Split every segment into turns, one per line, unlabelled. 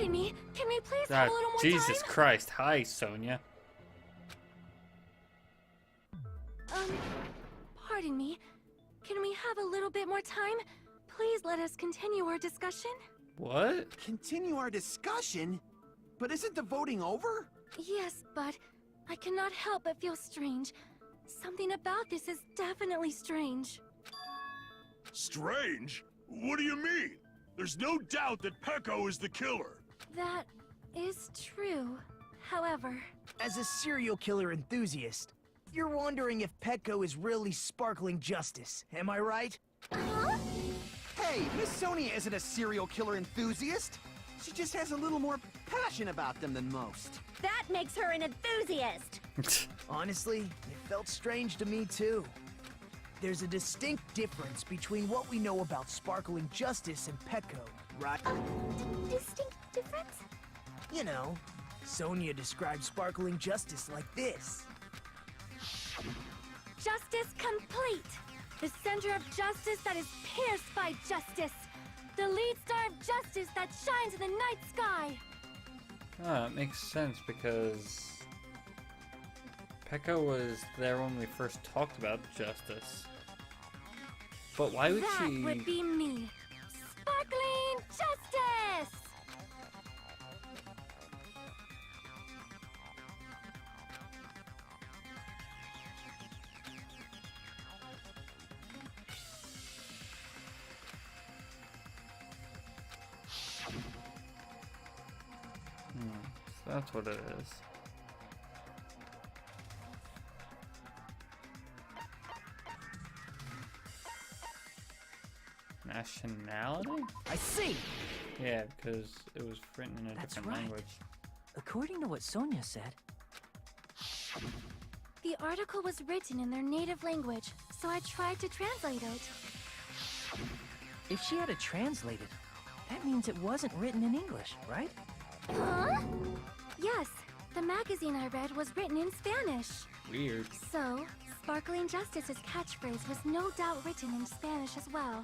Pardon me, can we please have a little more
Jesus
time?
Christ. Hi, Sonia.
Pardon me. Can we have a little bit more time? Please let us continue our discussion.
What?
Continue our discussion? But isn't the voting over?
Yes, but I cannot help but feel strange. Something about this is definitely strange.
Strange? What do you mean? There's no doubt that Peko is the killer.
That is true. However,
As a serial killer enthusiast, you're wondering if Petco is really sparkling justice, am I right?
huh?
Hey, Miss Sonia isn't a serial killer enthusiast. She just has a little more passion about them than most.
That makes her an enthusiast.
Honestly, it felt strange to me too. There's a distinct difference between what we know about sparkling justice and Petco, right?
Distinct difference?
You know, Sonia describes sparkling justice like this.
Justice complete. The center of justice that is pierced by justice. The lead star of justice that shines in the night sky.
Oh, it makes sense because Pekka was there when we first talked about justice. But why would
That
she...
would be me. Sparkling justice!
So that's what it is. Nationality?
I see!
Yeah, because it was written in a
That's
different
right.
language.
According to what Sonia said,
The article was written in their native language, so I tried to translate it.
if she had it translated, that means it wasn't written in English, right?
Huh? Yes, the magazine I read was written in Spanish.
Weird.
So, Sparkling Justice's catchphrase was no doubt written in Spanish as well.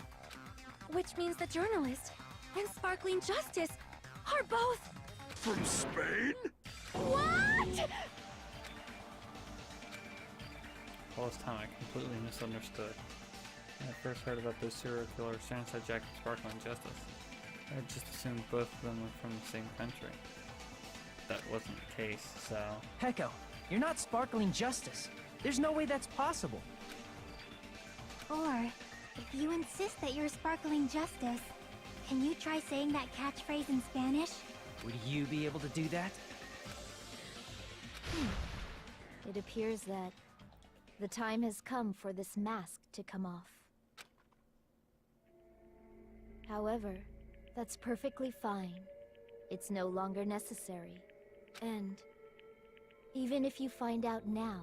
Which means the journalist and Sparkling Justice are both...
From Spain?
What?!
All this time I completely misunderstood. When I first heard about this serial killer, Suicide Jack and Sparkling Justice, I just assumed both of them were from the same country. That wasn't the case, so...
Peko, you're not sparkling justice. There's no way that's possible.
Or, if you insist that you're sparkling justice, can you try saying that catchphrase in Spanish?
Would you be able to do that?
It appears that the time has come for this mask to come off. However, that's perfectly fine. It's no longer necessary. And even if you find out now,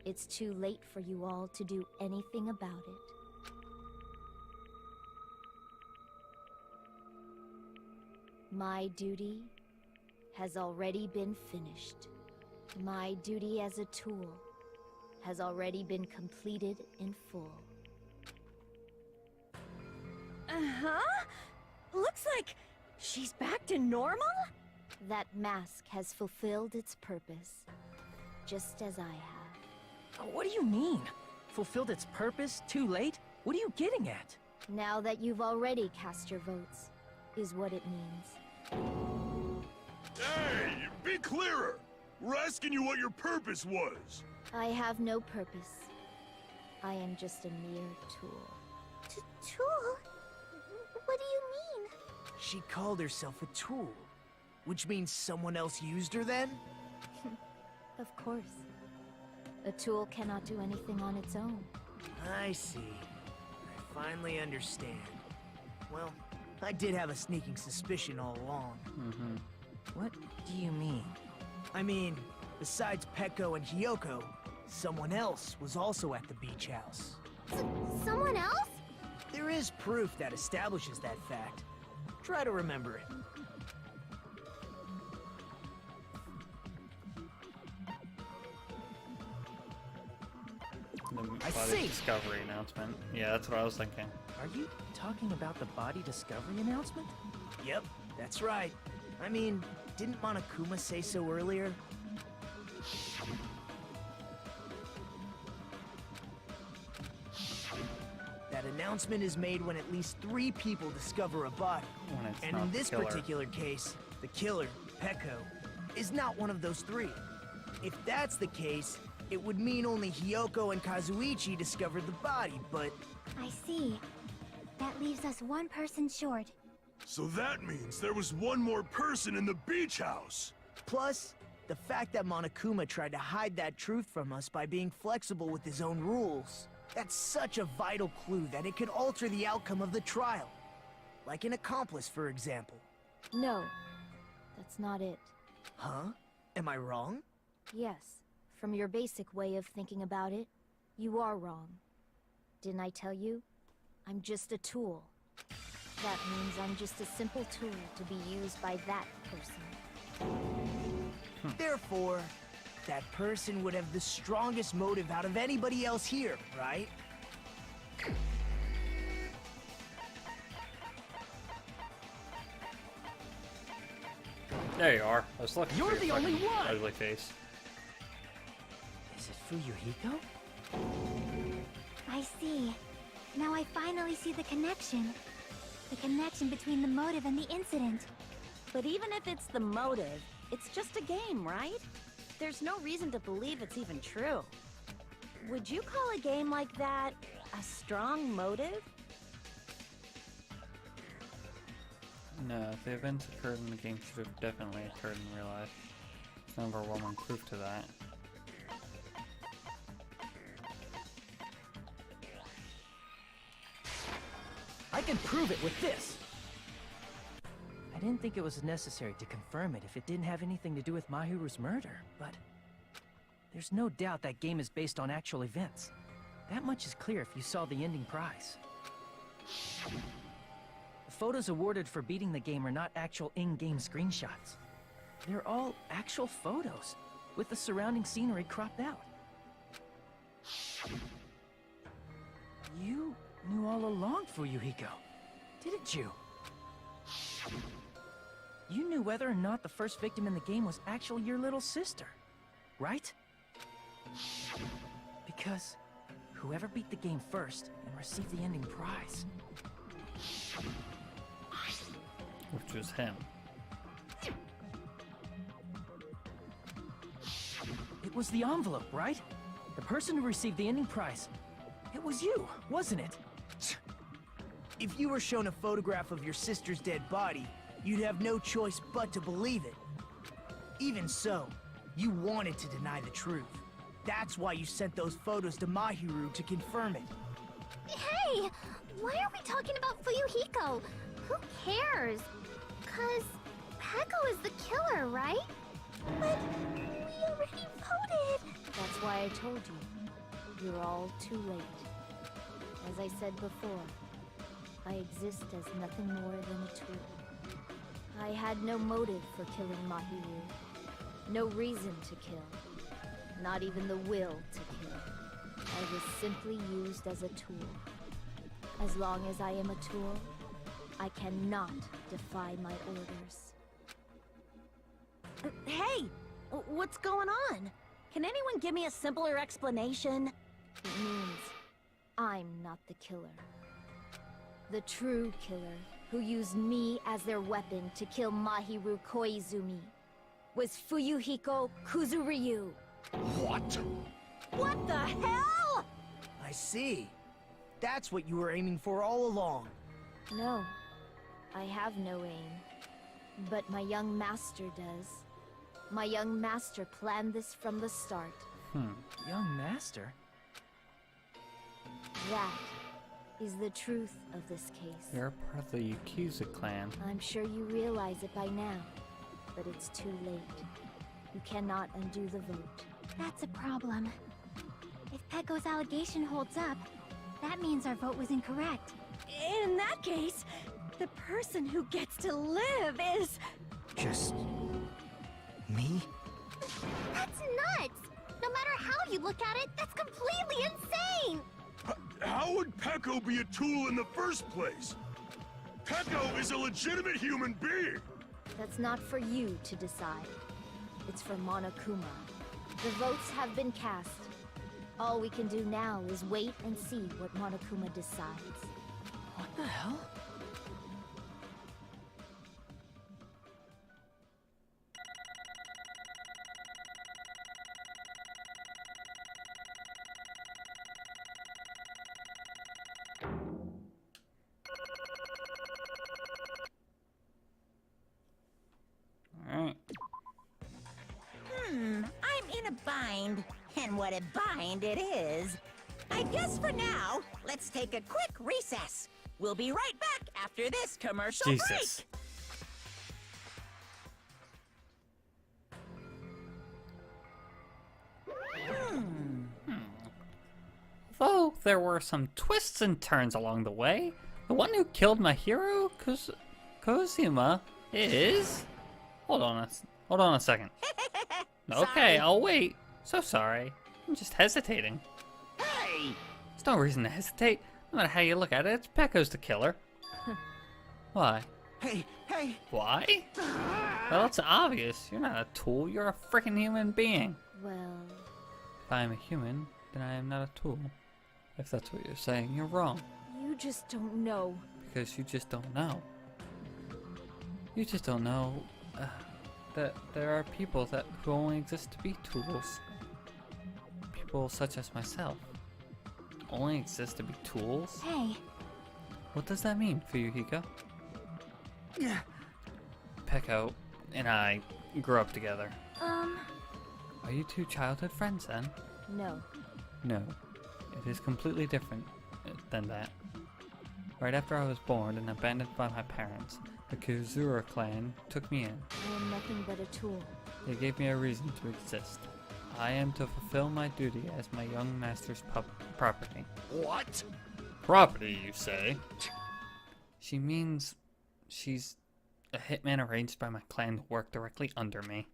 it's too late for you all to do anything about it. My duty has already been finished. My duty as a tool has already been completed in full. Uh-huh? Looks like she's back to normal? That mask has fulfilled its purpose, just as I have.
What do you mean? Fulfilled its purpose? Too late? What are you getting at?
Now that you've already cast your votes, is what it means.
Hey, be clearer! We're asking you what your purpose was.
I have no purpose. I am just a mere tool. Tool? What do you mean?
She called herself a tool, which means someone else used her then?
Of course. A tool cannot do anything on its own.
I see. I finally understand. Well, I did have a sneaking suspicion all along.
What do you mean?
I mean, besides Peko and Hiyoko, someone else was also at the beach house.
Someone else?
There is proof that establishes that fact. Try to remember it.
The
I
body
see.
discovery announcement. Yeah, that's what I was thinking.
Are you talking about the body discovery announcement?
Yep, that's right. I mean, didn't Monokuma say so earlier? That announcement is made when at least 3 people discover a body.
When it's
And
not
in
the
this
killer.
particular case, the killer, Peko, is not one of those 3. If that's the case, it would mean only Hiyoko and Kazuichi discovered the body, but
I see. That leaves us one person short.
So that means there was one more person in the beach house.
plus, the fact that Monokuma tried to hide that truth from us by being flexible with his own rules. That's such a vital clue that it could alter the outcome of the trial. Like an accomplice, for example.
No, that's not it.
Huh? Am I wrong?
Yes, from your basic way of thinking about it, you are wrong. Didn't I tell you? I'm just a tool. That means I'm just a simple tool to be used by that person.
Therefore, that person would have the strongest motive out of anybody else here, right?
There you are. I was looking
You're
for your
the only
fucking
one!
ugly face.
Is it Fuyuhiko?
I see. Now I finally see the connection. The connection between the motive and the incident.
But even if it's the motive, it's just a game, right? There's no reason to believe it's even true. Would you call a game like that a strong motive?
No, the events occurred in the game should have definitely occurred in real life. There's no overwhelming proof to that.
I can prove it with this! I didn't think it was necessary to confirm it if it didn't have anything to do with Mahiru's murder, but... there's no doubt that game is based on actual events. That much is clear if you saw the ending prize. The photos awarded for beating the game are not actual in-game screenshots. They're all actual photos, with the surrounding scenery cropped out. You knew all along, Fuyuhiko, didn't you? You knew whether or not the first victim in the game was actually your little sister, right? Because whoever beat the game first and received the ending prize.
Which was him.
It was the envelope, right? The person who received the ending prize. It was you, wasn't it?
If you were shown a photograph of your sister's dead body, you'd have no choice but to believe it. Even so, you wanted to deny the truth. That's why you sent those photos to Mahiru to confirm it.
Hey! Why are we talking about Fuyuhiko? Who cares? 'Cause Peko is the killer, right? But we already voted!
That's why I told you. You're all too late. As I said before, I exist as nothing more than a tool. I had no motive for killing Mahiru. No reason to kill. Not even the will to kill. I was simply used as a tool. As long as I am a tool, I cannot defy my orders.
Hey! What's going on? Can anyone give me a simpler explanation?
It means I'm not the killer. The true killer, who used me as their weapon to kill Mahiru Koizumi, was Fuyuhiko Kuzuryu.
What?
What the hell?
I see. That's what you were aiming for all along.
No, I have no aim. But my young master does. My young master planned this from the start.
Young master?
That is the truth of this case.
You're part of the Yakuza clan.
I'm sure you realize it by now, but it's too late. You cannot undo the vote.
That's a problem. If Peko's allegation holds up, that means our vote was incorrect.
In that case, the person who gets to live is...
Just... me?
That's nuts! No matter how you look at it, that's completely insane!
How would Peko be a tool in the first place? Peko is a legitimate human being!
That's not for you to decide. It's for Monokuma. The votes have been cast. All we can do now is wait and see what Monokuma decides.
What the hell?
Alright.
I'm in a bind. And what a bind it is. I guess for now, let's take a quick recess. We'll be right back after this commercial
Jesus. Though there were some twists and turns along the way, the one who killed my hero, Kozuma, is... Hold on a second. Okay,
Sorry.
I'll wait. So sorry. I'm just hesitating.
Hey!
There's no reason to hesitate. No matter how you look at it, it's Pecco's the killer. Why?
Hey!
Why? Well, it's obvious. You're not a tool. You're a freaking human being.
Well,
If I am a human, then I am not a tool. If that's what you're saying, you're wrong.
you just don't know.
Because you just don't know. You just don't know that there are people who only exist to be tools. People such as myself only exist to be tools?
Hey,
What does that mean for you, Hiko?
Yeah.
Pecco and I grew up together.
um,
Are you two childhood friends then?
no.
No. It is completely different than that. Right after I was born and abandoned by my parents, the Kuzura clan took me in.
I am nothing but a tool.
They gave me a reason to exist. I am to fulfill my duty as my young master's property.
What?
Property, you say? She means she's a hitman arranged by my clan to work directly under me.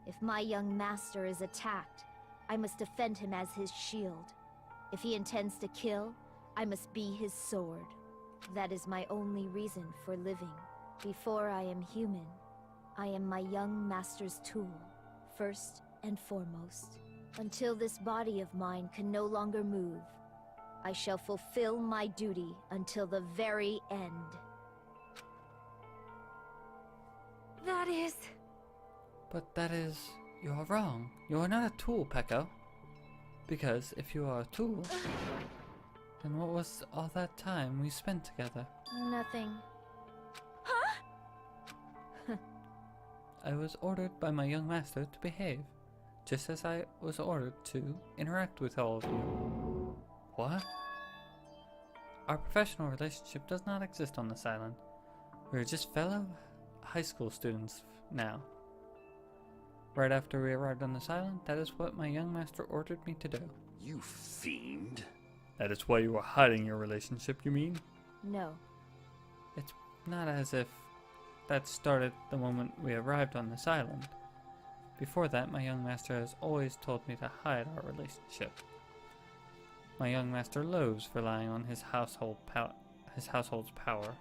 If my young master is attacked, I must defend him as his shield. If he intends to kill, I must be his sword. That is my only reason for living. Before I am human, I am my young master's tool, first and foremost. Until this body of mine can no longer move, I shall fulfill my duty until the very end. That is...
But that is... You're wrong. You are not a tool, Pecco. Because if you are a tool, then what was all that time we spent together?
nothing.
I was ordered by my young master to behave, just as I was ordered to interact with all of you. What? Our professional relationship does not exist on this island. We are just fellow high school students now. Right after we arrived on this island, that is what my young master ordered me to do.
You fiend.
That is why you were hiding your relationship, you mean?
No.
It's not as if that started the moment we arrived on this island. Before that, my young master has always told me to hide our relationship. My young master loathes relying on his household's power.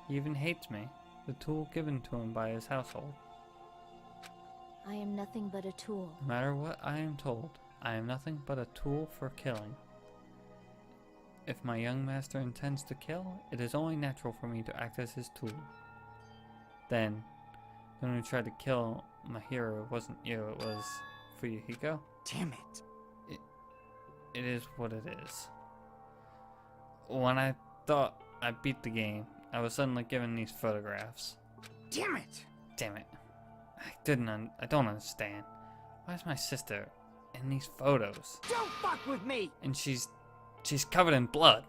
He even hates me, the tool given to him by his household.
I am nothing but a tool.
No matter what I am told, I am nothing but a tool for killing. If my young master intends to kill, it is only natural for me to act as his tool. Then, when we tried to kill my hero, it wasn't you, it was Fuyuhiko.
Damn it.
It is what it is. When I thought I beat the game, I was suddenly given these photographs.
Damn it.
Damn it. I don't understand. Why is my sister in these photos?
Don't fuck with me.
And she's covered in blood.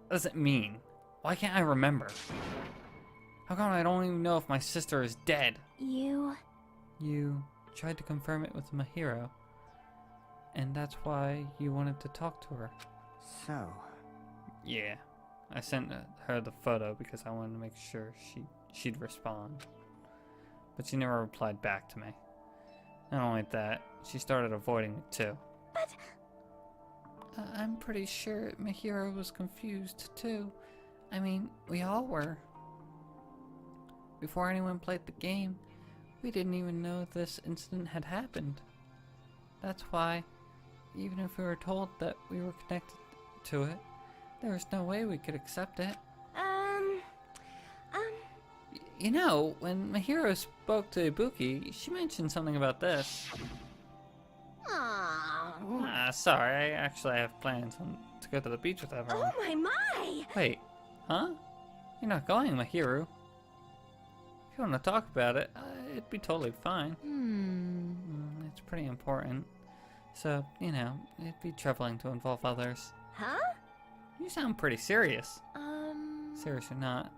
What does it mean? Why can't I remember? How come I don't even know if my sister is dead?
You...
You tried to confirm it with Mahiro, and that's why you wanted to talk to her.
So,
Yeah, I sent her the photo because I wanted to make sure she'd respond. But she never replied back to me. Not only that, she started avoiding it too.
But...
I'm pretty sure Mahiro was confused too. I mean, we all were. Before anyone played the game, we didn't even know this incident had happened. That's why, even if we were told that we were connected to it, there was no way we could accept it. You know, when Mahiro spoke to Ibuki, she mentioned something about this.
Oh.
Sorry, I have plans to go to the beach with everyone.
Oh my!
Wait, huh? You're not going, Mahiro. If you want to talk about it, it'd be totally fine. It's pretty important. So, you know, it'd be troubling to involve others.
Huh?
You sound pretty serious. Serious or not,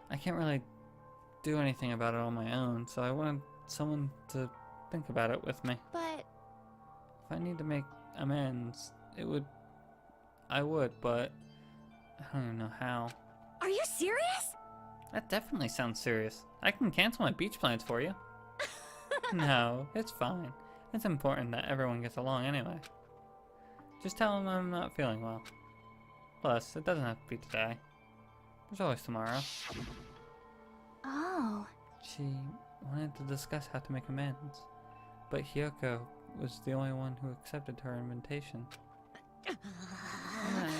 I can't really do anything about it on my own, so I wanted someone to think about it with me.
But
If I need to make amends, I would, but I don't even know how.
Are you serious?
That definitely sounds serious. I can cancel my beach plans for you. No, it's fine. It's important that everyone gets along anyway. Just tell them I'm not feeling well. Plus, it doesn't have to be today. There's always tomorrow.
Oh.
She wanted to discuss how to make amends, but Hyoko was the only one who accepted her invitation.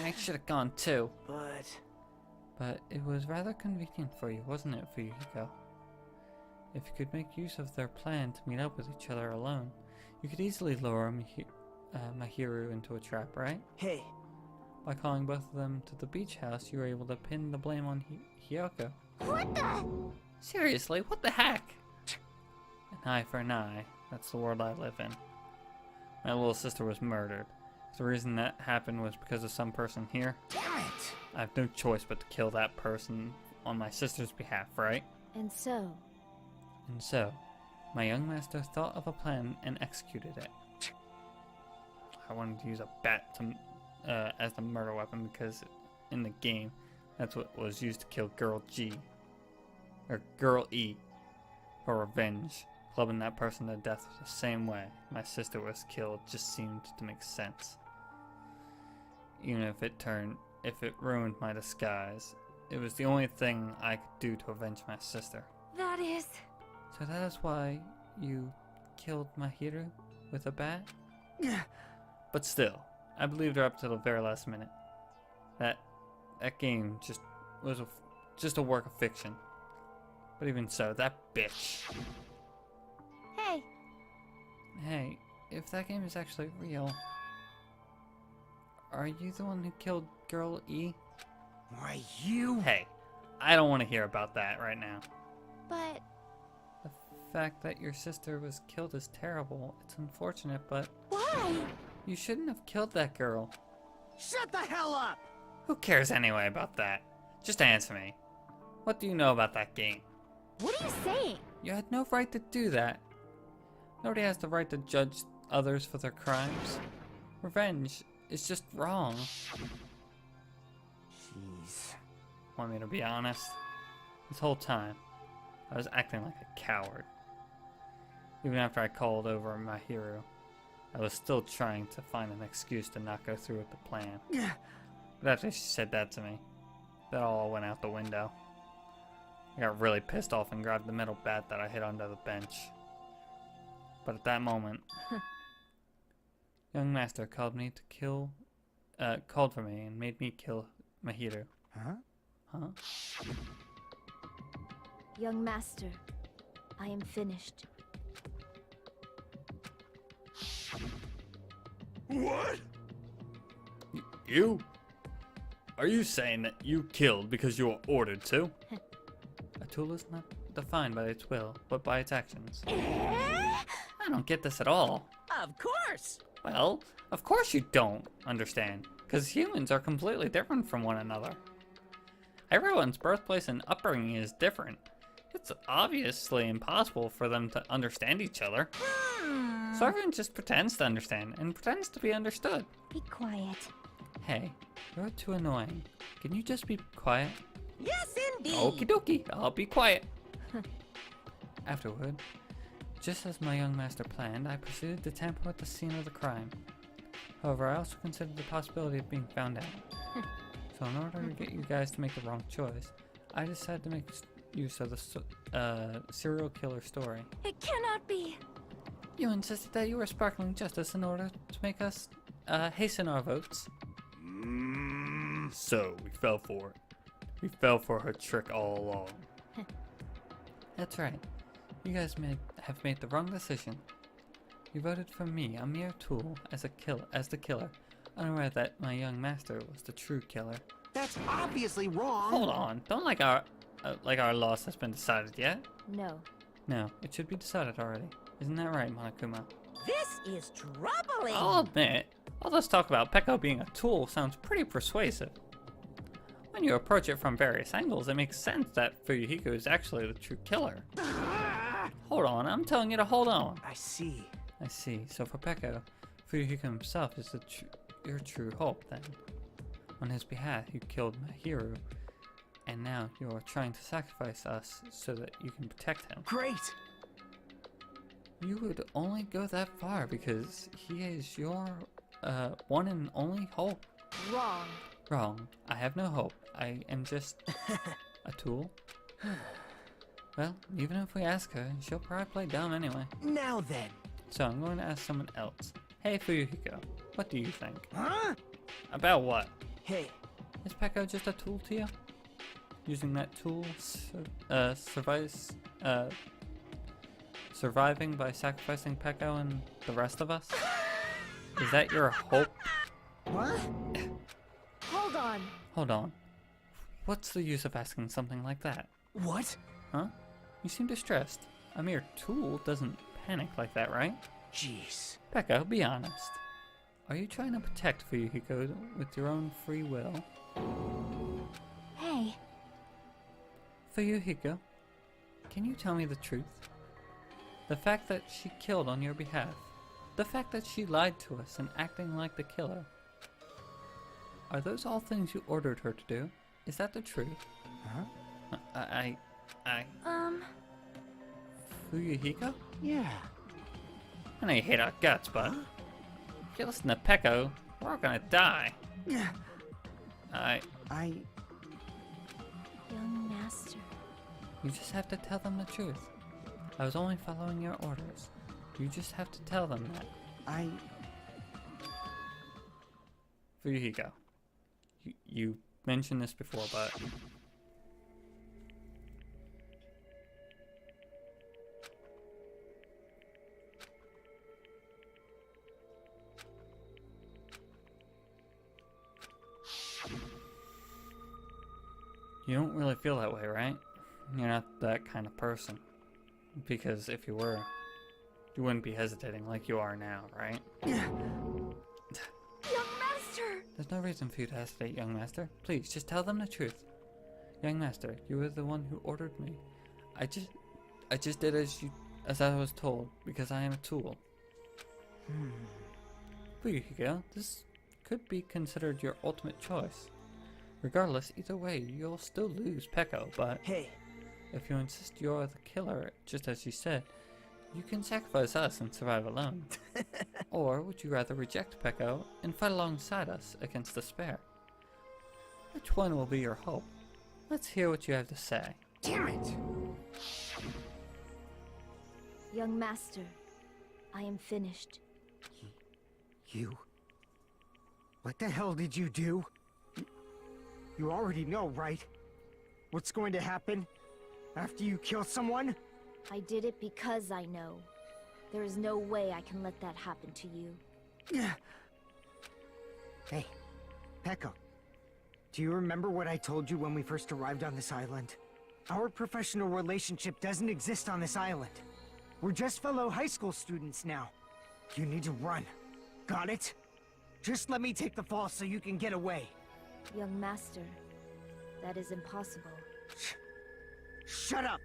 I should have gone too. But it was rather convenient for you, wasn't it, Fuyuhiko? If you could make use of their plan to meet up with each other alone, you could easily lure Mahiru into a trap, right?
Hey,
By calling both of them to the beach house, you were able to pin the blame on Hyoko.
What the?
Seriously, what the heck? An eye for an eye. That's the world I live in. My little sister was murdered. The reason that happened was because of some person here.
damn it!
I have no choice but to kill that person on my sister's behalf, right?
and so,
And so, my young master thought of a plan and executed it. I wanted to use a bat as the murder weapon because in the game, that's what was used to kill Girl G. Or Girl E. For revenge. Clubbing that person to death the same way my sister was killed just seemed to make sense. Even if it ruined my disguise, it was the only thing I could do to avenge my sister.
That is...
So that is why you killed Mahiru with a bat? But still, I believed her up to the very last minute. That game just was just a work of fiction. But even so, that bitch.
hey,
Hey, if that game is actually real, are you the one who killed Girl E?
Why, you...
Hey, I don't want to hear about that right now.
but
The fact that your sister was killed is terrible. It's unfortunate, but
Why?
you shouldn't have killed that girl.
Shut the hell up!
Who cares anyway about that? Just answer me. What do you know about that game?
What are you saying?
You had no right to do that. Nobody has the right to judge others for their crimes. Revenge is just wrong.
Jeez.
Want me to be honest? This whole time, I was acting like a coward. Even after I called over my hero, I was still trying to find an excuse to not go through with the plan. But after she said that to me, that all went out the window. I got really pissed off and grabbed the metal bat that I hid under the bench. But at that moment, young master called for me and made me kill Mahiru. Huh?
young master, I am finished.
What?
You? Are you saying that you killed because you were ordered to? A tool is not defined by its will, but by its actions. I don't get this at all.
Of course!
Well, of course you don't understand, because humans are completely different from one another. Everyone's birthplace and upbringing is different. It's obviously impossible for them to understand each other. So everyone just pretends to understand and pretends to be understood.
Be quiet.
Hey, you're too annoying. Can you just be quiet?
Yes, indeed.
Okie dokie, I'll be quiet. Afterward, just as my young master planned, I proceeded to tamper with the scene of the crime. However, I also considered the possibility of being found out. So So in order to get you guys to make the wrong choice, I decided to make use of the serial killer story.
It cannot be.
You insisted that you were sparkling justice in order to make us hasten our votes.
So we fell for it. We fell for her trick all along.
That's right. You guys have made the wrong decision. You voted for me, a mere tool, as the killer, unaware that my young master was the true killer.
That's obviously wrong.
Hold on, don't like our loss has been decided yet.
No.
No, it should be decided already. Isn't that right, Monokuma?
This is troubling.
I'll admit, all this talk about Peko being a tool sounds pretty persuasive. When you approach it from various angles, it makes sense that Fuyuhiko is actually the true killer. Hold on, I'm telling you to hold on.
I see.
I see. So for Peko, Fuyuhiko himself is your true hope then. On his behalf, you killed Mahiru, and now you are trying to sacrifice us so that you can protect him.
Great!
You would only go that far because he is your one and only hope.
Wrong.
Wrong. I have no hope. I am just a tool. Well, even if we ask her, she'll probably play dumb anyway.
Now then.
So I'm going to ask someone else. Hey Fuyuhiko, what do you think?
Huh?
About what?
Hey,
Is Peko just a tool to you? Using that tool, surviving by sacrificing Peko and the rest of us? Is that your hope?
what?
Hold on.
Hold on. What's the use of asking something like that?
What?
Huh? You seem distressed. A mere tool doesn't panic like that, right?
Jeez.
Peko, be honest. Are you trying to protect Fuyuhiko with your own free will?
Hey.
Fuyuhiko, can you tell me the truth? The fact that she killed on your behalf, the fact that she lied to us and acting like the killer, are those all things you ordered her to do? Is that the truth?
Huh?
Fuyuhiko?
Yeah.
I know you hate our guts, but if you listen to Peko, we're all gonna die.
Yeah.
Young master.
You just have to tell them the truth. I was only following your orders. You just have to tell them that. Fuyuhiko, you mentioned this before, but you don't really feel that way, right? You're not that kind of person. Because if you were, you wouldn't be hesitating like you are now, right?
Young master!
There's no reason for you to hesitate, young master. Please, just tell them the truth. Young master, you were the one who ordered me. I just did as I was told, because I am a tool. Fuyuhiko, this could be considered your ultimate choice. Regardless, either way, you'll still lose Peko, but
Hey.
if you insist you're the killer, just as you said, you can sacrifice us and survive alone. Or would you rather reject Peko and fight alongside us against despair? Which one will be your hope? Let's hear what you have to say.
Damn it!
Young master, I am finished.
You? What the hell did you do? You already know, right? What's going to happen after you kill someone?
I did it because I know. There is no way I can let that happen to you.
Hey, Peko. Do you remember what I told you when we first arrived on this island? Our professional relationship doesn't exist on this island. We're just fellow high school students now. You need to run. Got it? Just let me take the fall so you can get away.
Young master, that is impossible.
Shut up!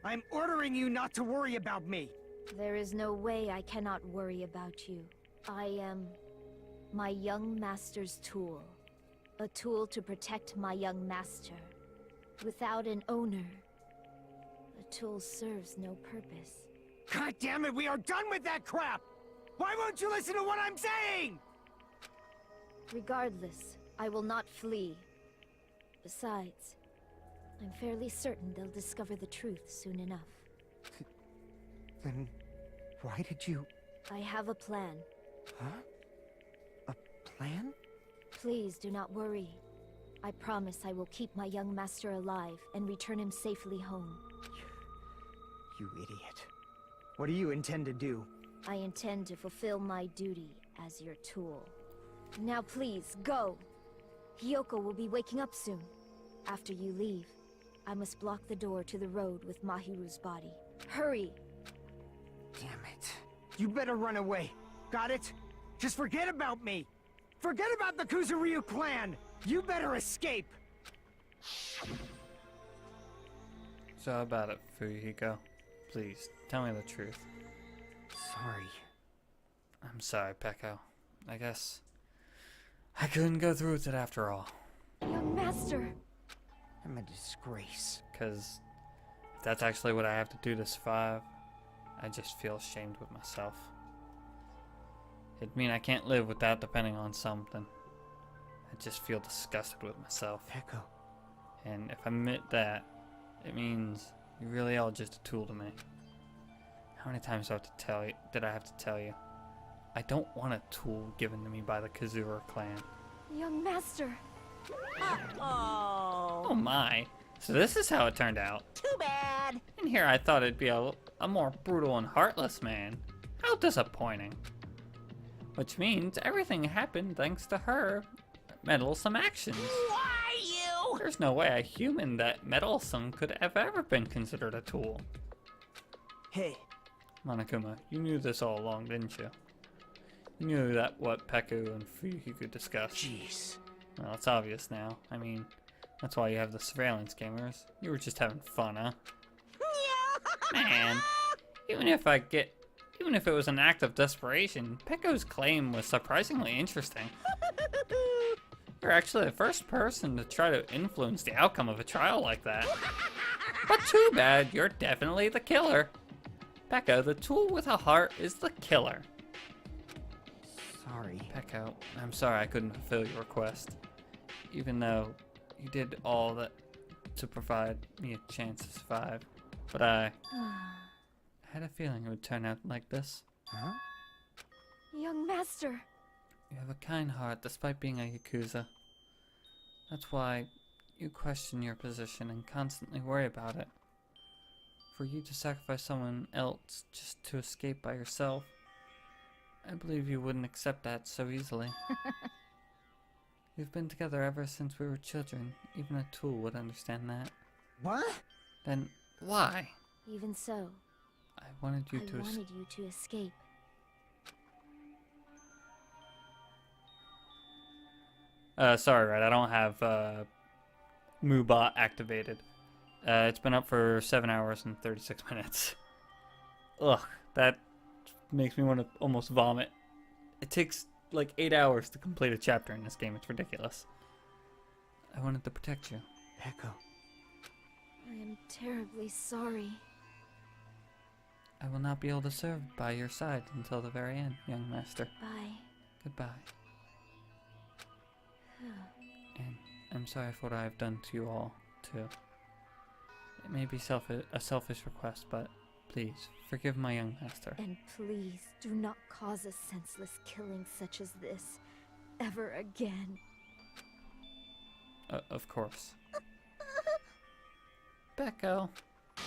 I'm ordering you not to worry about me!
There is no way I cannot worry about you. I am my young master's tool. A tool to protect my young master. Without an owner, the tool serves no purpose.
God damn it, we are done with that crap! Why won't you listen to what I'm saying?!
Regardless, I will not flee. Besides, I'm fairly certain they'll discover the truth soon enough.
Then why did you...
I have a plan.
Huh? A plan?
Please do not worry. I promise I will keep my young master alive and return him safely home.
You idiot. What do you intend to do?
I intend to fulfill my duty as your tool. Now please, go! Hiyoko will be waking up soon. After you leave, I must block the door to the road with Mahiru's body. Hurry!
Damn it. You better run away. Got it? Just forget about me! Forget about the Kuzuryu clan! You better escape!
So how about it, Fuyuhiko? Please, tell me the truth.
Sorry.
I'm sorry, Peko. I guess I couldn't go through with it after all.
Young master!
I'm a disgrace.
Because if that's actually what I have to do to survive, I just feel ashamed with myself. It'd mean I can't live without depending on something. I just feel disgusted with myself.
Peko.
And if I admit that, it means you really are just a tool to me. How many times did I have to tell you? I don't want a tool given to me by the Kazura clan.
Young master!
Uh-oh.
Oh my. So this is how it turned out.
Too bad.
In here I thought it'd be a more brutal and heartless man. How disappointing. Which means everything happened thanks to her meddlesome actions.
Why you?
There's no way a human that meddlesome could have ever been considered a tool.
Hey,
Monokuma, you knew this all along, didn't you? You knew that what Peku and Fuyuhiko discussed.
jeez.
Well, it's obvious now. I mean, that's why you have the surveillance cameras. You were just having fun, huh? Man, even if it was an act of desperation, Peku's claim was surprisingly interesting. You're actually the first person to try to influence the outcome of a trial like that. But too bad, you're definitely the killer. Peko, the tool with a heart, is the killer.
Sorry.
Peko, I'm sorry I couldn't fulfill your request. Even though you did all that to provide me a chance to survive. But I had a feeling it would turn out like this.
Huh?
Young master!
You have a kind heart despite being a Yakuza. That's why you question your position and constantly worry about it. For you to sacrifice someone else just to escape by yourself, I believe you wouldn't accept that so easily. We've been together ever since we were children. Even a tool would understand that.
What?
Then why?
Even so,
I wanted you
I wanted you to escape.
Sorry, right, I don't have Moobot activated. It's been up for 7 hours and 36 minutes. Ugh, that makes me want to almost vomit. It takes like 8 hours to complete a chapter in this game. It's ridiculous. I wanted to protect you.
Peko.
I am terribly sorry.
I will not be able to serve by your side until the very end, young master.
Bye.
Goodbye. And I'm sorry for what I have done to you all, too. It may be a selfish request, but please, forgive my young master.
And please, do not cause a senseless killing such as this ever again.
Of course. Peko.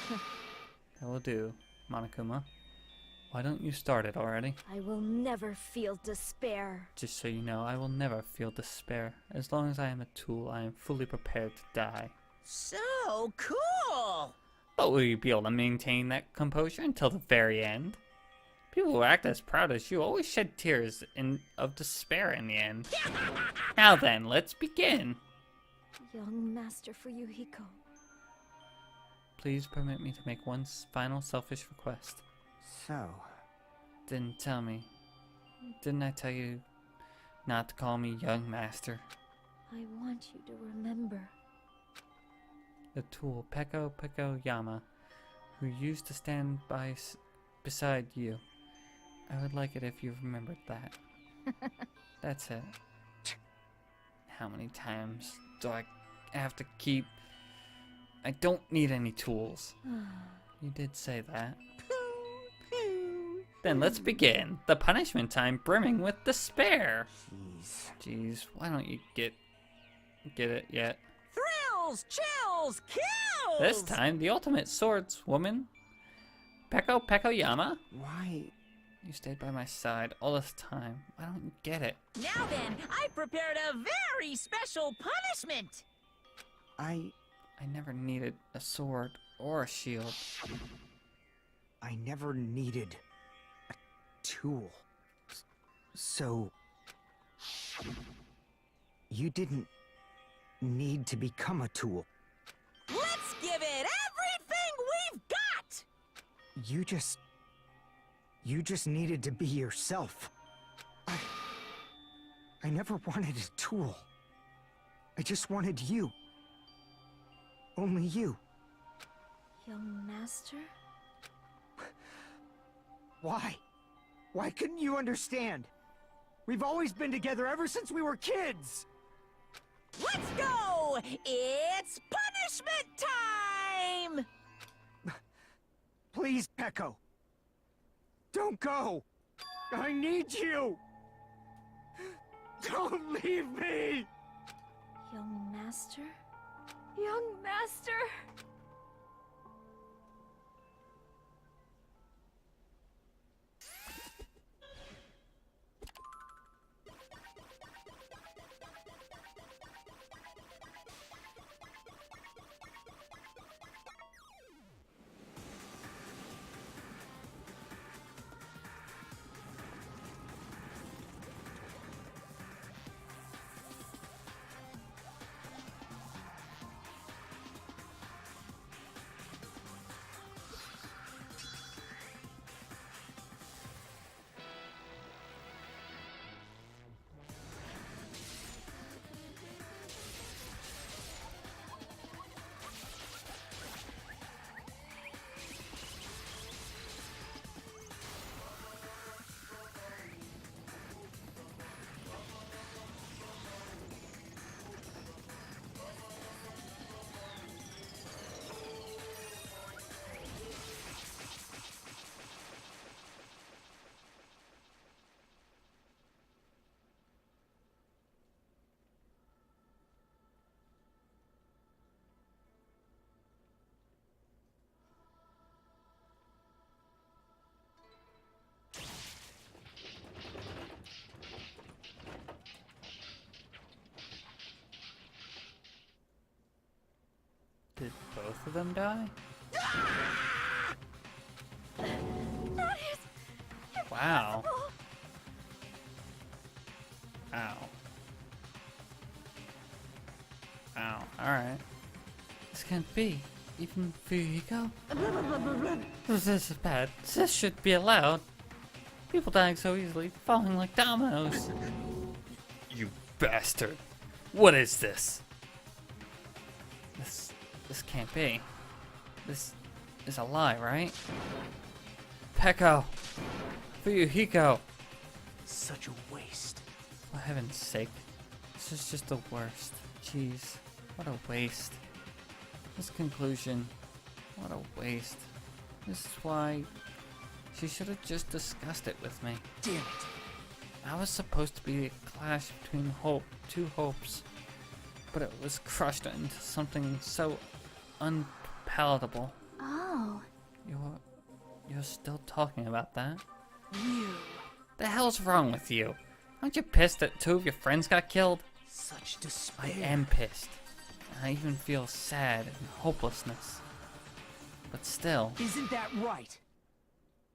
That will do, Monokuma. Why don't you start it already?
I will never feel despair.
Just so you know, I will never feel despair. As long as I am a tool, I am fully prepared to die.
So cool!
But will you be able to maintain that composure until the very end? People who act as proud as you always shed tears of despair in the end. Now then, let's begin.
Young Master Fuyuhiko.
Please permit me to make one final selfish request.
So,
Then tell me, didn't I tell you not to call me young master?
I want you to remember.
The tool Peko Yama, who used to stand beside you. I would like it if you remembered that. That's it. How many times do I have to keep... I don't need any tools. You did say that. Then let's begin. The punishment time brimming with despair. Jeez, why don't you get it yet?
Thrills, chills, kills!
This time, the ultimate swordswoman, Peko Yama.
Why?
You stayed by my side all this time. I don't get it.
Now then, I prepared a very special punishment!
I never needed a sword or a shield.
I never needed a tool. So... you didn't need to become a tool.
Let's give it everything we've got!
You just needed to be yourself. I never wanted a tool. I just wanted you. Only you.
Young master?
Why? Why couldn't you understand? We've always been together ever since we were kids!
Let's go! It's punishment time!
Please, Peko. Don't go! I need you! Don't leave me!
Young master?
Young master!
Did both of them die?
That is
Wow.
impossible.
Ow. Ow. Alright. This can't be. Even Fuyuhiko? This is bad. This should be allowed. People dying so easily, falling like dominoes. You bastard. What is this? This can't be. This is a lie, right? Peko! Fuyuhiko!
Such a waste.
For heaven's sake. This is just the worst. Jeez. What a waste. This conclusion. What a waste. This is why she should have just discussed it with me.
Damn it.
I was supposed to be a clash between two hopes, but it was crushed into something so unpalatable.
Oh.
You're still talking about that?
You.
The hell's wrong with you? Aren't you pissed that two of your friends got killed?
Such despair.
I am pissed. I even feel sad and hopelessness. But still,
Isn't that right?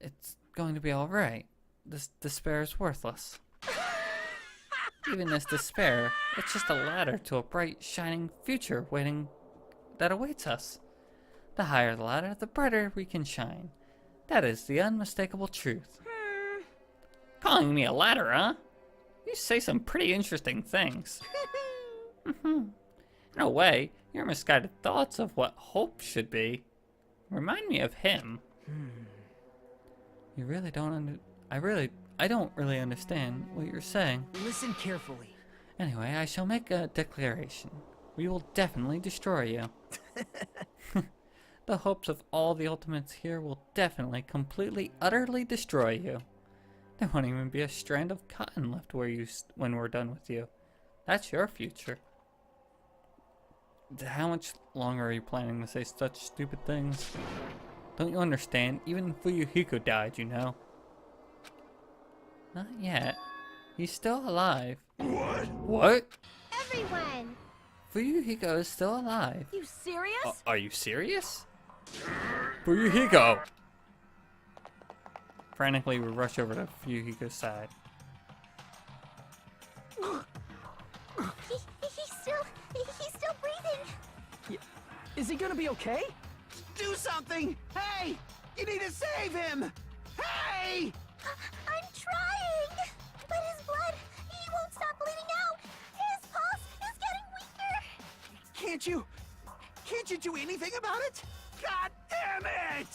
it's going to be alright. This despair is worthless. Even this despair, it's just a ladder to a bright, shining future that awaits us. The higher the ladder, the brighter we can shine. That is the unmistakable truth. Calling me a ladder, huh? You say some pretty interesting things. In a way, your misguided thoughts of what hope should be remind me of him. You really don't I don't really understand what you're saying.
Listen carefully.
Anyway, I shall make a declaration. we will definitely destroy you. The hopes of all the Ultimates here will definitely, completely, utterly destroy you. There won't even be a strand of cotton left when we're done with you. That's your future. How much longer are you planning to say such stupid things? Don't you understand? Even Fuyuhiko died, you know. Not yet. He's still alive.
What?
What?
Everyone!
Fuyuhiko is still alive.
You serious?
Are you serious? Fuyuhiko! Frantically, we rush over to Fuyuhiko's side.
He's still breathing.
Is he gonna be okay?
Do something! Hey! You need to save him! Hey!
I'm trying! But his blood, he won't stop bleeding out! His pulse is getting weaker!
Can't you do anything about it? God damn it!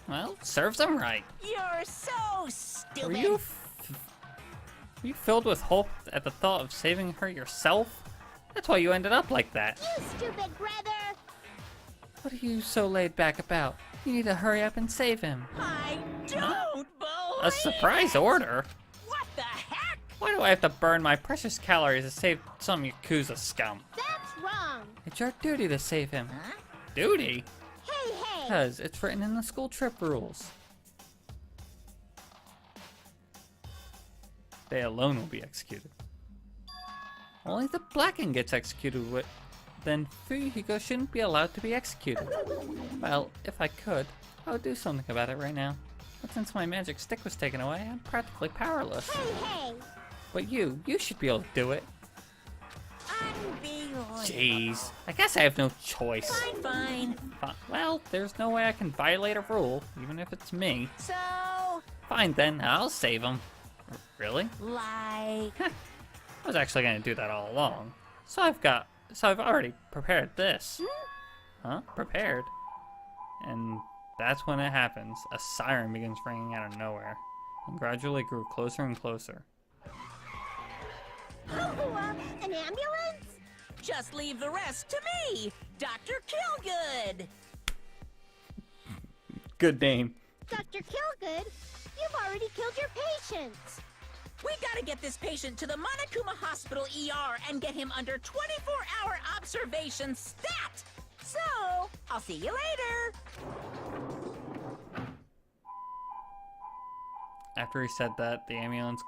Well, serves him right.
You're so stupid.
Were you filled with hope at the thought of saving her yourself? That's why you ended up like that.
You stupid brother!
What are you so laid back about? You need to hurry up and save him.
I don't believe
A surprise order?
What the heck?
Why do I have to burn my precious calories to save some Yakuza scum?
That's wrong!
It's your duty to save him. Duty?
Hey!
Because it's written in the school trip rules. They alone will be executed. Only the Blacken gets executed with. Then Fuyuhiko shouldn't be allowed to be executed. Well, if I could, I would do something about it right now. But since my magic stick was taken away, I'm practically powerless.
Hey!
But you should be able to do it.
Unbelievable.
Jeez, I guess I have no choice.
Fine.
Well, there's no way I can violate a rule, even if it's me.
So,
Fine then, I'll save him. Really?
like...
I was actually gonna do that all along. So I've already prepared this. Huh? Prepared? And that's when it happens. A siren begins ringing out of nowhere, and gradually grew closer and closer.
An ambulance?
Just leave the rest to me, Dr. Killgood.
Good name.
Dr. Killgood, you've already killed your patients!
We gotta get this patient to the Monokuma Hospital ER and get him under 24-hour observation stat! So, I'll see you later!
After he said that, the ambulance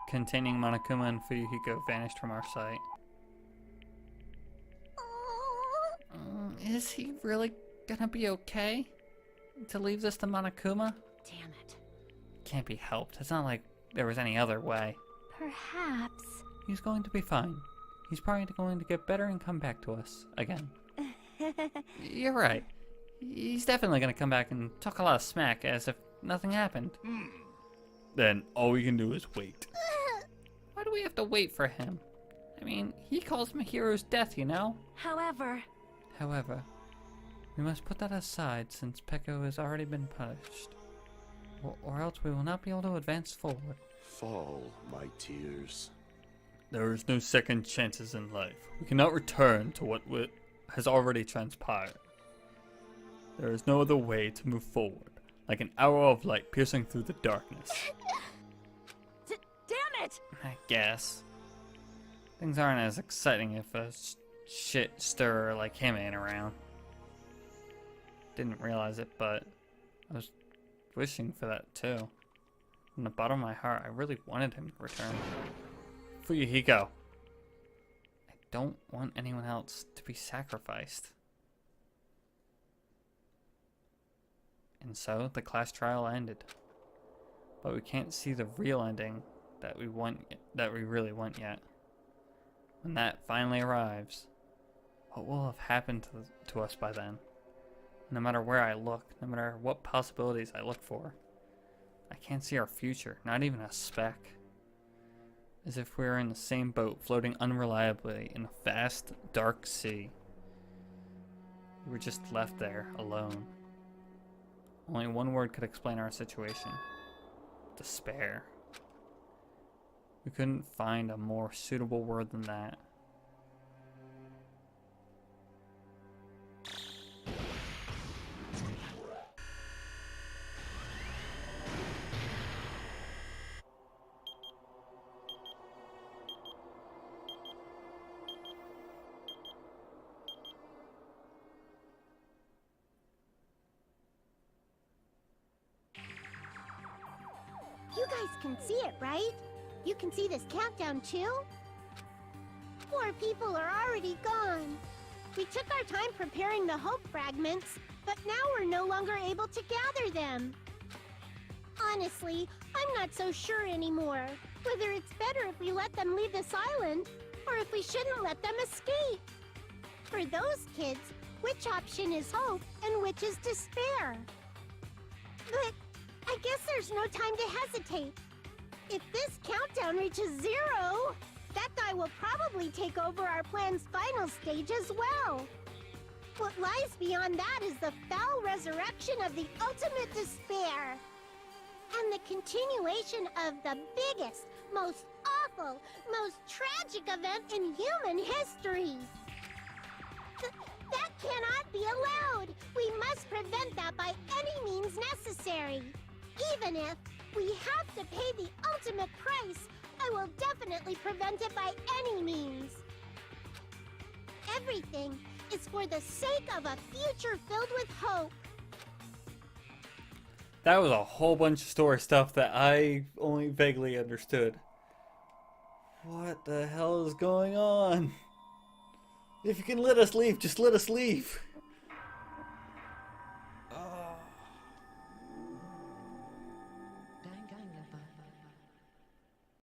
containing Monokuma and Fuyuhiko vanished from our sight. Is he really gonna be okay? To leave this to Monokuma?
Damn it.
Can't be helped. It's not like there was any other way.
Perhaps.
He's going to be fine. He's probably going to get better and come back to us again. You're right. He's definitely going to come back and talk a lot of smack as if nothing happened. Then all we can do is wait. Why do we have to wait for him? I mean, he calls Mahiro's death, you know?
However,
we must put that aside since Peko has already been punished. Or else we will not be able to advance forward.
Fall, my tears.
There is no second chances in life. We cannot return to what has already transpired. There is no other way to move forward, like an arrow of light piercing through the darkness.
damn it!
I guess. Things aren't as exciting if a shit stirrer like him ain't around. Didn't realize it, but I was wishing for that too. From the bottom of my heart, I really wanted him to return. Fuyuhiko. I don't want anyone else to be sacrificed. And so the class trial ended. But we can't see the real ending that we really want yet. When that finally arrives, what will have happened to us by then? No matter where I look, no matter what possibilities I look for, I can't see our future, not even a speck. As if we were in the same boat, floating unreliably in a vast, dark sea. We were just left there, alone. Only one word could explain our situation. Despair. We couldn't find a more suitable word than that.
You guys can see it, right? You can see this countdown too? Poor people are already gone. We took our time preparing the hope fragments, but now we're no longer able to gather them. Honestly, I'm not so sure anymore whether it's better if we let them leave this island or if we shouldn't let them escape. For those kids, which option is hope and which is despair? But I guess there's no time to hesitate. If this countdown reaches 0, that guy will probably take over our plan's final stage as well. What lies beyond that is the foul resurrection of the ultimate despair. And the continuation of the biggest, most awful, most tragic event in human history. That cannot be allowed. We must prevent that by any means necessary. Even if we have to pay the ultimate price, I will definitely prevent it by any means. Everything is for the sake of a future filled with hope.
That was a whole bunch of story stuff that I only vaguely understood. What the hell is going on? If you can let us leave, just let us leave.